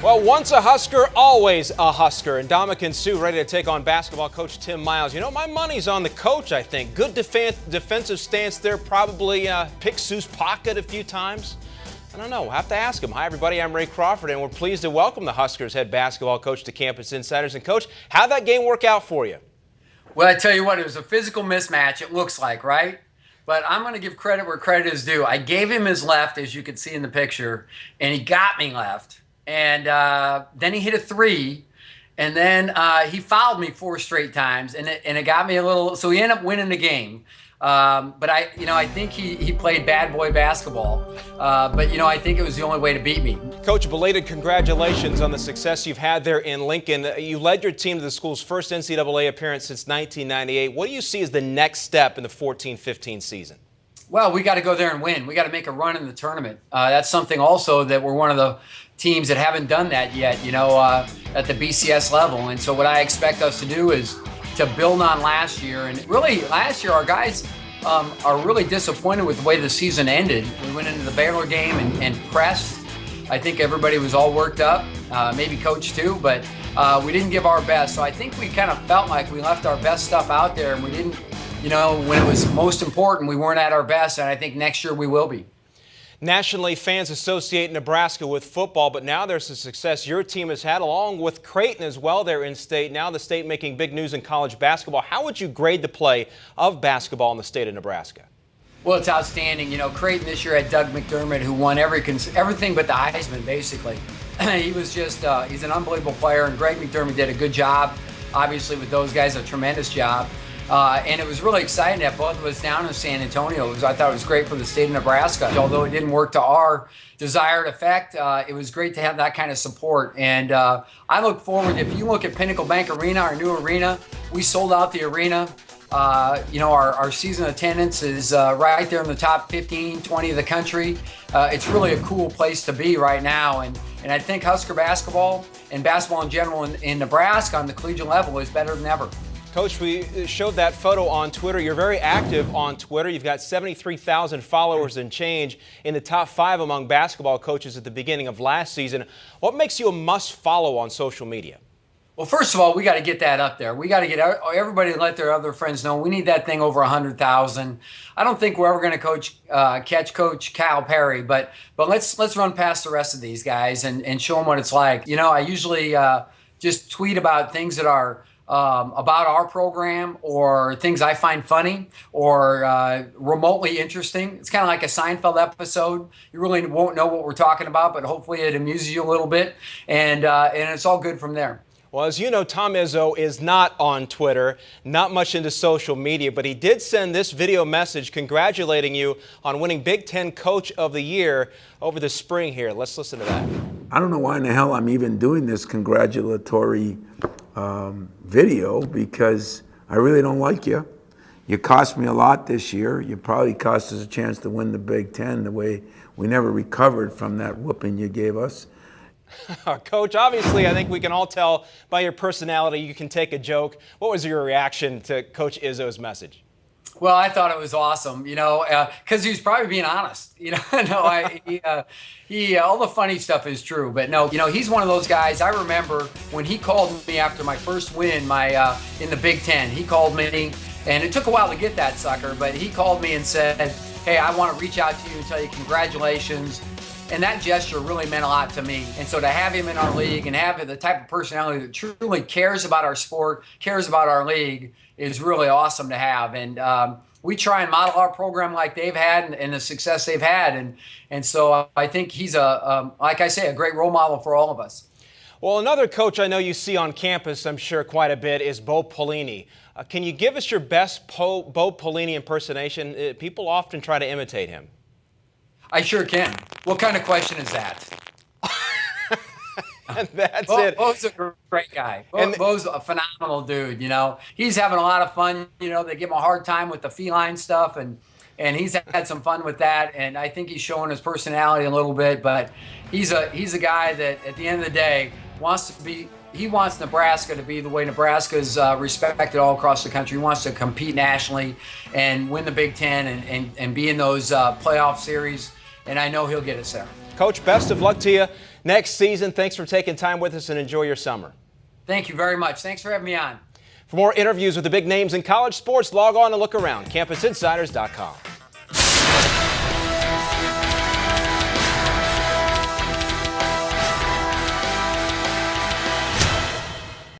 Well, once a Husker, always a Husker. And Ndamukong Suh ready to take on basketball coach Tim Miles. You know, my money's on the coach, I think. Good defensive stance there. Probably picked Suh's pocket a few times. I don't know. We'll have to ask him. Hi, everybody. I'm Ray Crawford, and we're pleased to welcome the Huskers head basketball coach to Campus Insiders. And, Coach, how'd that game work out for you? Well, I tell you what, it was a physical mismatch, it looks like, right? But I'm going to give credit where credit is due. I gave him his left, as you can see in the picture, and he got me left. And then he hit a three, and then he fouled me 4 straight times, and it got me a little. So he ended up winning the game. But I think he played bad boy basketball. But I think it was the only way to beat me. Coach, belated congratulations on the success you've had there in Lincoln. You led your team to the school's first NCAA appearance since 1998. What do you see as the next step in the 14-15 season? Well, we got to go there and win. We got to make a run in the tournament. That's something also that we're one of the teams that haven't done that yet, at the BCS level. And so what I expect us to do is to build on last year. And really, last year, our guys are really disappointed with the way the season ended. We went into the Baylor game and pressed. I think everybody was all worked up, maybe coach too, but we didn't give our best. So I think we kind of felt like we left our best stuff out there, and we didn't, when it was most important, we weren't at our best, and I think next year we will be. Nationally, fans associate Nebraska with football, but now there's a success your team has had, along with Creighton as well there in state. Now the state making big news in college basketball. How would you grade the play of basketball in the state of Nebraska? Well, it's outstanding. Creighton this year had Doug McDermott, who won everything but the Heisman, basically. He was just, he's an unbelievable player, and Greg McDermott did a good job, obviously, with those guys, a tremendous job. And it was really exciting to have both of us down in San Antonio. I thought it was great for the state of Nebraska. Although it didn't work to our desired effect, it was great to have that kind of support. And I look forward, if you look at Pinnacle Bank Arena, our new arena, we sold out the arena. Our season attendance is right there in the top 15, 20 of the country. It's really a cool place to be right now. And I think Husker basketball and basketball in general in Nebraska on the collegiate level is better than ever. Coach, we showed that photo on Twitter. You're very active on Twitter. You've got 73,000 followers and change, in the top 5 among basketball coaches at the beginning of last season. What makes you a must-follow on social media? Well, first of all, we got to get that up there. We got to get everybody to let their other friends know. We need that thing over 100,000. I don't think we're ever going to catch Coach Cal Perry, but let's run past the rest of these guys and show them what it's like. I usually just tweet about things that are about our program, or things I find funny or remotely interesting. It's kind of like a Seinfeld episode. You really won't know what we're talking about, but hopefully it amuses you a little bit, and it's all good from there. Well, as you know, Tom Izzo is not on Twitter, not much into social media, but he did send this video message congratulating you on winning Big Ten Coach of the Year over the spring here. Let's listen to that. I don't know why in the hell I'm even doing this congratulatory video, because I really don't like you. You cost me a lot this year. You probably cost us a chance to win the Big Ten, the way we never recovered from that whooping you gave us. Coach, obviously I think we can all tell by your personality you can take a joke. What was your reaction to Coach Izzo's message? Well, I thought it was awesome, because he was probably being honest. All the funny stuff is true, but no, he's one of those guys. I remember when he called me after my first win, in the Big Ten. He called me, and it took a while to get that sucker, but he called me and said, "Hey, I want to reach out to you and tell you congratulations." And that gesture really meant a lot to me. And so to have him in our league and have the type of personality that truly cares about our sport, cares about our league, is really awesome to have. And we try and model our program like they've had and the success they've had. And so I think he's like I say, a great role model for all of us. Well, another coach I know you see on campus, I'm sure quite a bit, is Bo Pelini. Can you give us your best Bo Pelini impersonation? People often try to imitate him. I sure can. What kind of question is that? And that's it. Bo's a great guy. Bo's a phenomenal dude, He's having a lot of fun. They give him a hard time with the feline stuff, and he's had some fun with that. And I think he's showing his personality a little bit, but he's a guy that at the end of the day he wants Nebraska to be the way Nebraska is respected all across the country. He wants to compete nationally and win the Big Ten and be in those playoff series. and I know he'll get us there. Coach, best of luck to you next season. Thanks for taking time with us and enjoy your summer. Thank you very much. Thanks for having me on. For more interviews with the big names in college sports, log on and look around, CampusInsiders.com.